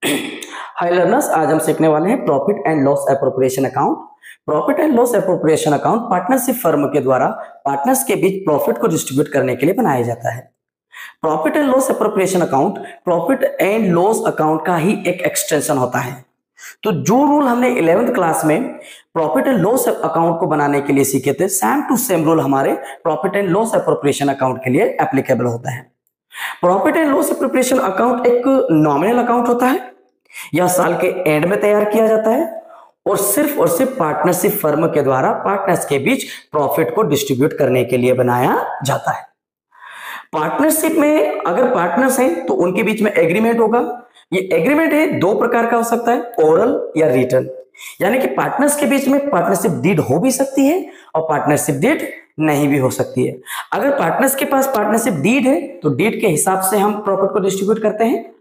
हाय learners, आज हम सीखने वाले हैं profit and loss appropriation account. Profit and loss appropriation account partnership firm के द्वारा पार्टनर्स के बीच प्रॉफिट को डिस्ट्रीब्यूट करने के लिए बनाया जाता है। Profit and loss appropriation account profit and loss account का ही एक एक्सटेंशन होता है। तो जो रूल हमने 11th क्लास में प्रॉफिट एंड लॉस अकाउंट को बनाने के लिए सीखे थे, सेम टू सेम रूल हमारे profit and loss appropriation account के लिए एप्लीकेबल होता है। Profit and loss appropriation account एक नॉमिनल अकाउंट होता है। यह साल के एंड में तैयार किया जाता है और सिर्फ पार्टनरशिप फर्म के द्वारा पार्टनर्स के बीच प्रॉफिट को डिस्ट्रीब्यूट करने के लिए बनाया जाता है। पार्टनरशिप में अगर पार्टनर्स हैं तो उनके बीच में एग्रीमेंट होगा। ये एग्रीमेंट है दो प्रकार का हो सकता है, ओरल या रिटन। यानी कि पार्टनर्स के बीच में पार्टनरशिप डीड हो भी सकती है और पार्टनरशिप डीड नहीं भी हो सकती है। अगर पार्टनर्स के पास पार्टनरशिप डीड है तो डीड के हिसाब से हम प्रॉफिट को डिस्ट्रीब्यूट करते हैं,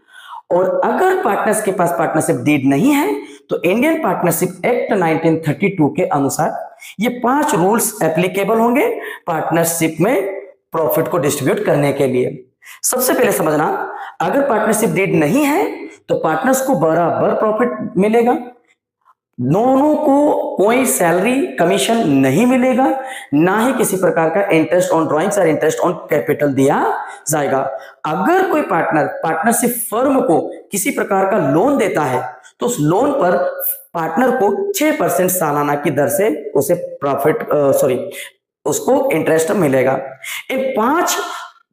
और अगर पार्टनर्स के पास पार्टनरशिप डीड नहीं है तो इंडियन पार्टनरशिप एक्ट 1932 के अनुसार ये 5 रूल्स एप्लीकेबल होंगे पार्टनरशिप में प्रॉफिट को डिस्ट्रीब्यूट करने के लिए। सबसे पहले समझना, अगर पार्टनरशिप डीड नहीं है तो पार्टनर्स को बराबर प्रॉफिट मिलेगा, दोनों को कोई सैलरी कमीशन नहीं मिलेगा, ना ही किसी प्रकार का इंटरेस्ट ऑन ड्रॉइंग्स और इंटरेस्ट ऑन कैपिटल दिया जाएगा। अगर कोई पार्टनर पार्टनरशिप फर्म को किसी प्रकार का लोन देता है तो उस लोन पर पार्टनर को 6% सालाना की दर से उसे उसको इंटरेस्ट मिलेगा। इन 5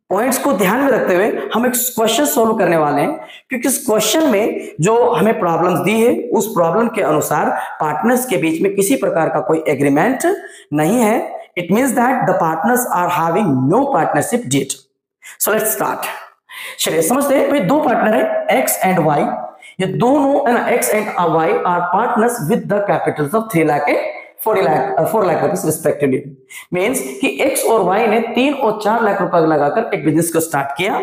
पॉइंट्स को ध्यान में रखते हुए हम एक क्वेश्चन सॉल्व करने वाले हैं, क्योंकि इस क्वेश्चन में जो हमें प्रॉब्लम्स दी है उस प्रॉब्लम के अनुसार पार्टनर्स के बीच में किसी प्रकार का कोई एग्रीमेंट नहीं है। It means that the partners are having no partnership deed. So let's start. चलिए समझते हैं। भाई दो पार्टनर है एक्स एंड वाई, ये दोनों X and Y are partners with the capitals of 3 lakh 4 lakh rupees respectively. Means कि एक्स और वाई ने 3 और 4 लाख रुपए लगाकर एक बिजनेस को स्टार्ट किया।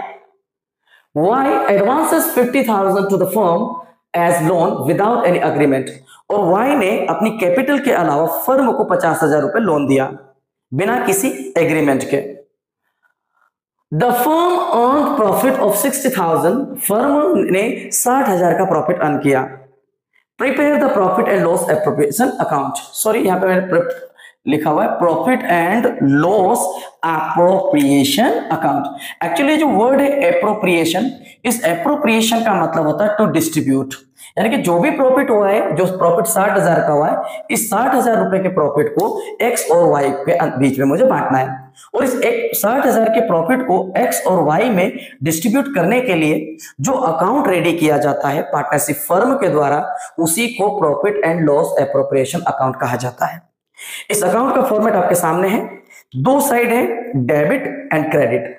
Y advances 50,000 to the firm as loan without any agreement, और वाई ने अपनी कैपिटल के अलावा फर्म को 50,000 रुपए लोन दिया बिना किसी एग्रीमेंट के। The firm earn profit of 60,000, firm ने 60,000 का प्रॉफिट अर्न किया। Prepare the profit and loss appropriation account. Sorry, यहां पे मैंने लिखा हुआ है profit and loss appropriation account. Actually जो वर्ड है एप्रोप्रिएशन, इस एप्रोप्रिएशन का मतलब होता है टू डिस्ट्रीब्यूट। यानी कि जो भी प्रॉफिट हुआ है, जो प्रॉफिट 60,000 का हुआ है, इस 60,000 रुपए के प्रॉफिट को एक्स और वाई के बीच में मुझे बांटना है, और इस 60,000 के प्रॉफिट को एक्स और वाई में डिस्ट्रीब्यूट करने के लिए जो अकाउंट रेडी किया जाता है पार्टनरशिप फर्म के द्वारा, उसी को profit and loss appropriation account कहा जाता है। इस अकाउंट का फॉर्मेट आपके सामने है। दो साइड है, डेबिट एंड क्रेडिट।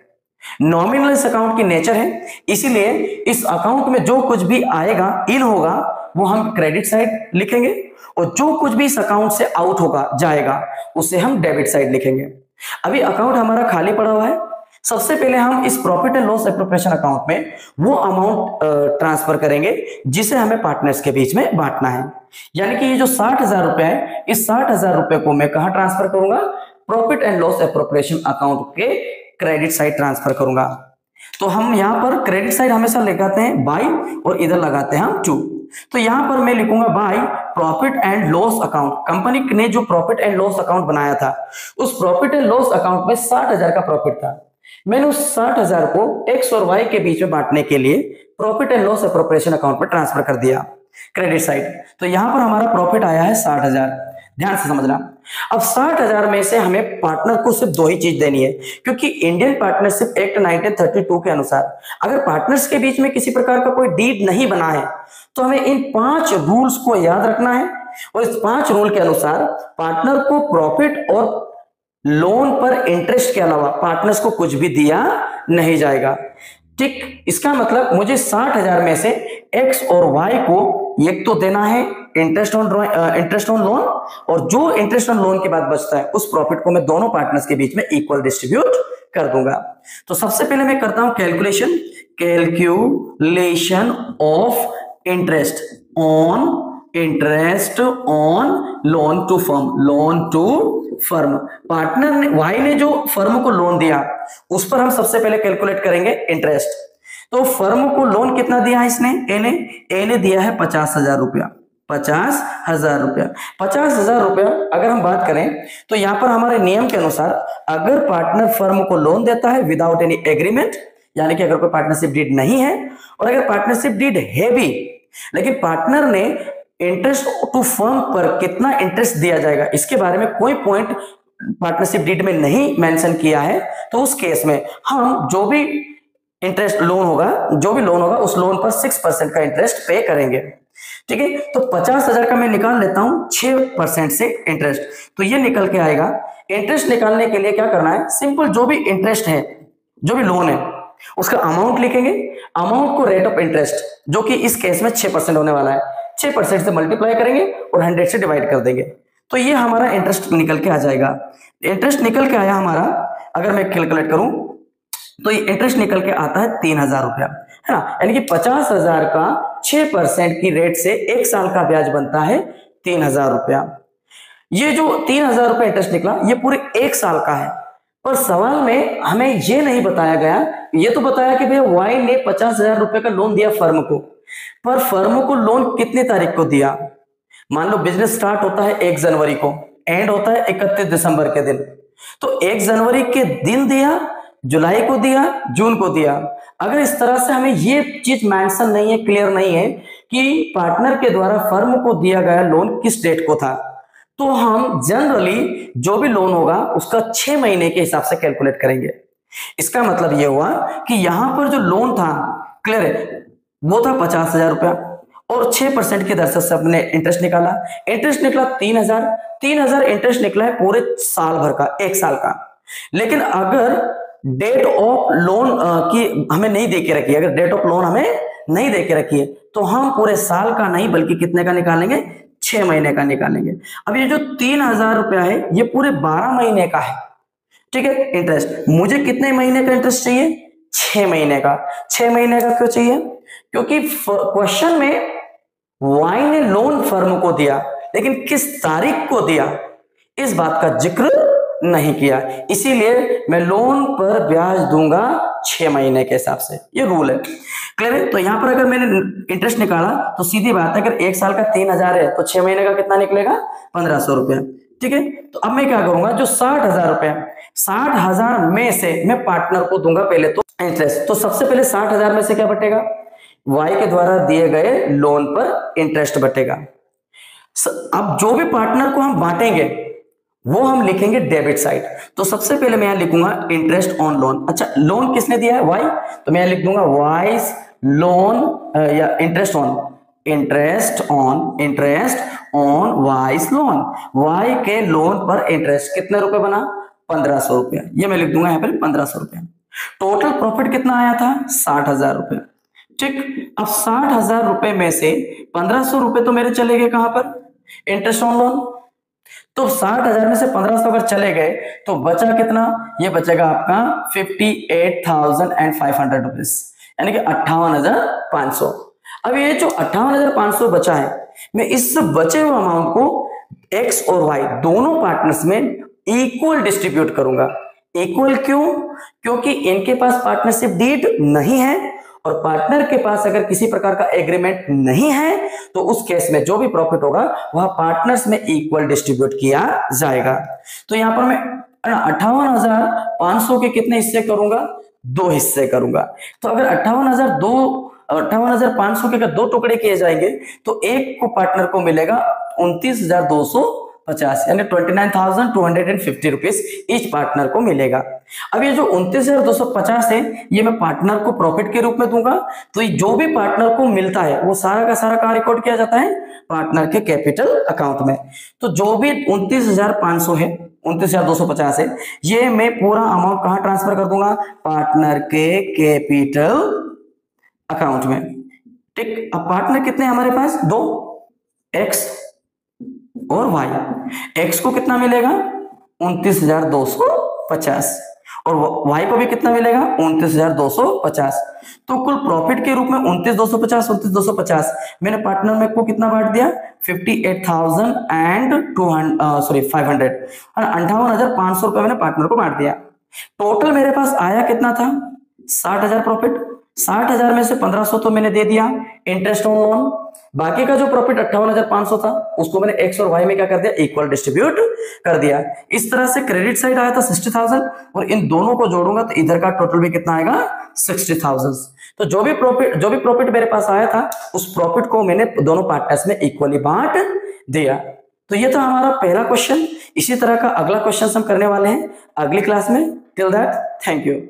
नॉमिनल इस अकाउंट की नेचर है, इसीलिए इस अकाउंट में जो कुछ भी आएगा, इन होगा, वो हम क्रेडिट साइड लिखेंगे, और जो कुछ भी इस अकाउंट से आउट होगा जाएगा उसे हम डेबिट साइड लिखेंगे। अभी अकाउंट हमारा खाली पड़ा हुआ है। सबसे पहले हम इस profit and loss appropriation account में वो अमाउंट ट्रांसफर करेंगे जिसे हमें पार्टनर्स के बीच में बांटना है। यानी कि ये जो 60,000 रुपए है, इस 60,000 रुपए को मैं कहां ट्रांसफर करूंगा? Profit and loss appropriation account के क्रेडिट साइड ट्रांसफर करूंगा। तो हम यहां पर क्रेडिट साइड हमेशा लगाते हैं बाई, और इधर लगाते हैं हम टू। तो यहां पर मैं लिखूंगा by profit and loss account. Company ने जो प्रॉफिट एंड लॉस अकाउंट बनाया था, उस प्रॉफिट एंड लॉस अकाउंट में 60,000 का प्रॉफिट था। मैंने उस 60,000 को एक्स और वाई के बीच में बांटने के लिए profit and loss appropriation account में ट्रांसफर कर दिया, क्रेडिट साइड। तो यहां पर हमारा प्रॉफिट आया है 60,000। ध्यान से समझना। अब 60,000 में से हमें पार्टनर को सिर्फ 2 ही चीज देनी है, क्योंकि इंडियन पार्टनरशिप एक्ट 1932 के अनुसार अगर पार्टनर्स के बीच में किसी प्रकार का कोई डीड नहीं बना है तो हमें इन 5 रूल्स को याद रखना है, और इस 5 रूल के अनुसार पार्टनर को प्रॉफिट और लोन पर इंटरेस्ट के अलावा पार्टनर्स को कुछ भी दिया नहीं जाएगा। ठीक, इसका मतलब मुझे 60,000 में से एक्स और वाई को एक तो देना है इंटरेस्ट ऑन लोन, और जो इंटरेस्ट ऑन लोन के बाद बचता है उस प्रॉफिट को मैं दोनों पार्टनर्स के बीच में इक्वल डिस्ट्रीब्यूट कर दूंगा। तो सबसे पहले मैं करता हूं calculation of interest on loan to firm. Partner ने वाई ने जो फर्म को लोन दिया उस पर हम सबसे पहले कैलकुलेट करेंगे इंटरेस्ट। तो फर्म को लोन कितना दिया है इसने, ए ने दिया है 50,000 रुपया, 50,000 रुपया। 50,000 रुपया अगर हम बात करें तो यहां पर हमारे नियम के अनुसार अगर पार्टनर फर्म को लोन देता है विदाउट एनी एग्रीमेंट, यानी कि अगर कोई पार्टनरशिप डीड नहीं है, और अगर पार्टनरशिप डीड है भी लेकिन पार्टनर ने इंटरेस्ट टू फर्म पर कितना इंटरेस्ट दिया जाएगा इसके बारे में कोई पॉइंट पार्टनरशिप डीड में नहीं मेंशन किया है, तो उस केस में हम जो भी इंटरेस्ट लोन होगा, जो भी लोन होगा उस लोन पर 6% का इंटरेस्ट पे करेंगे। ठीक है, तो 50,000 का मैं निकाल लेता हूं 6% से इंटरेस्ट, तो ये निकल के आएगा। इंटरेस्ट निकालने के लिए क्या करना है, सिंपल जो भी इंटरेस्ट है, जो भी लोन है उसका अमाउंट लिखेंगे, अमाउंट को रेट ऑफ इंटरेस्ट जो कि इस केस में 6% होने वाला है, 6% से मल्टीप्लाई करेंगे और 100 से डिवाइड कर देंगे, तो ये हमारा इंटरेस्ट निकल के आ जाएगा। इंटरेस्ट निकल के आया हमारा, अगर मैं कैलकुलेट करूं तो ये इंटरेस्ट निकल के आता है 3,000 रुपया, है ना, यानी कि 50,000 का 6% की रेट से एक साल का ब्याज बनता है 3,000 रुपया। ये जो 3,000 रुपया इंटरेस्ट निकला ये पूरे एक साल का है, पर सवाल में हमें ये नहीं बताया गया, ये तो बताया कि भैया वाई ने 50,000 रुपए का लोन दिया फर्म को, पर फर्म को लोन कितनी तारीख को दिया। मान लो बिजनेस स्टार्ट होता है 1 जनवरी को, एंड होता है 31 दिसंबर के दिन, तो 1 जनवरी के दिन दिया, जुलाई को दिया, जून को दिया। अगर इस तरह से हमें ये चीज मेंशन नहीं है, क्लियर नहीं है कि पार्टनर के द्वारा फर्म को दिया गया लोन किस डेट को था, तो हम जनरली जो भी लोन होगा उसका 6 महीने के हिसाब से कैलकुलेट करेंगे। इसका मतलब ये हुआ कि यहां पर जो लोन था, क्लियर है, वो था 50,000 रुपया और 6% की दर से सबने इंटरेस्ट निकाला, इंटरेस्ट निकला 3,000 इंटरेस्ट निकला है पूरे साल भर का, एक साल का। लेकिन अगर डेट ऑफ लोन की हमें नहीं दे के रखी है, अगर डेट ऑफ लोन हमें नहीं दे के रखी है तो हम पूरे साल का नहीं बल्कि कितने का निकालेंगे, 6 महीने का निकालेंगे। अब ये जो 3,000 रुपया है ये पूरे 12 महीने का है, ठीक है। इंटरेस्ट मुझे कितने महीने का इंटरेस्ट चाहिए, 6 महीने का। 6 महीने का क्यों चाहिए, क्योंकि क्वेश्चन में वाई ने लोन फर्म को दिया लेकिन किस तारीख को दिया इस बात का जिक्र नहीं किया, इसीलिए मैं लोन पर ब्याज दूंगा 6 महीने के हिसाब से, ये रूल है, क्लियर है। तो यहां पर अगर मैंने इंटरेस्ट निकाला तो सीधी बात है, अगर एक साल का 3,000 है तो 6 महीने का कितना निकलेगा, 1,500 रुपया, ठीक है। तो अब मैं क्या करूंगा, जो 60,000 रुपया, 60,000 में से मैं पार्टनर को दूंगा पहले तो इंटरेस्ट, तो सबसे पहले 60,000 में से क्या बटेगा, वाई के द्वारा दिए गए लोन पर इंटरेस्ट बटेगा। अब जो भी पार्टनर को हम बांटेंगे वो हम लिखेंगे डेबिट साइड, तो सबसे पहले मैं यहां लिखूंगा इंटरेस्ट ऑन लोन। अच्छा, लोन किसने दिया है, वाई, तो मैं लिख दूंगा वाइस लोन या interest on Y's loan, Y के लोन पर इंटरेस्ट कितने रुपए बना, 1,500 रुपया, ये मैं लिख दूंगा यहाँ पर 1,500 रुपया। टोटल प्रॉफिट कितना आया था, 60,000 रुपये, ठीक। अब 60,000 रुपए में से 1,500 रुपए तो मेरे चले गए कहां पर, इंटरेस्ट ऑन लोन, तो 60,000 में से 1,500 अगर चले गए तो बचा कितना, ये बचेगा आपका 58,500 रुपीज, यानी कि 58,500। अब ये जो 58,500 बचा है, मैं इस बचे हुए अमाउंट को एक्स और वाई दोनों पार्टनर्स में इक्वल डिस्ट्रीब्यूट करूंगा। इक्वल क्यों, क्योंकि इनके पास पार्टनरशिप डीड नहीं है और पार्टनर के पास अगर किसी प्रकार का एग्रीमेंट नहीं है तो उस केस में जो भी प्रॉफिट होगा वह पार्टनर्स में इक्वल डिस्ट्रीब्यूट किया जाएगा। तो यहां पर मैं 58,500 के कितने हिस्से करूंगा, 2 हिस्से करूंगा। तो अगर 58,500 के अगर 2 टुकड़े किए जाएंगे तो एक को पार्टनर को मिलेगा 29,250, यानी 29,250 रुपीज ईच पार्टनर को मिलेगा। अब ये जो 29,250 है ये मैं पार्टनर को प्रॉफिट के रूप में दूंगा, तो ये जो भी पार्टनर को मिलता है वो सारा का सारा कहां रिकॉर्ड किया जाता है, पार्टनर के कैपिटल अकाउंट में। तो जो भी 29,500 है, 29,250 है, ये मैं पूरा अमाउंट कहां ट्रांसफर कर दूंगा, पार्टनर के कैपिटल अकाउंट में, ठीक। अब पार्टनर कितने हमारे पास, 2, एक्स और वाई। एक्स को कितना मिलेगा, 29,250 और वाई को भी कितना मिलेगा, 29,250। तो कुल प्रॉफिट के रूप में 29,250 मैंने पार्टनर में को कितना बांट दिया, 58,500 58,500 रुपए मैंने पार्टनर को बांट दिया। टोटल मेरे पास आया कितना था, 60,000 प्रॉफिट, 60,000 में से 1500 तो मैंने दे दिया इंटरेस्ट ऑन लोन। बाकी का जो प्रॉफिट 58,500 था उसको मैंने एक्स और वाई में क्या कर दिया, इक्वल डिस्ट्रीब्यूट कर दिया। इस तरह से क्रेडिट साइड आया था 60,000 और इन दोनों को जोड़ूंगा तो इधर का टोटल भी कितना आएगा, 60,000। तो जो भी प्रॉफिट मेरे पास आया था उस प्रॉफिट को मैंने दोनों पार्टनर्स में इक्वली बांट दिया। तो ये था हमारा पहला क्वेश्चन। इसी तरह का अगला क्वेश्चन हम करने वाले हैं अगली क्लास में। Till that thank you.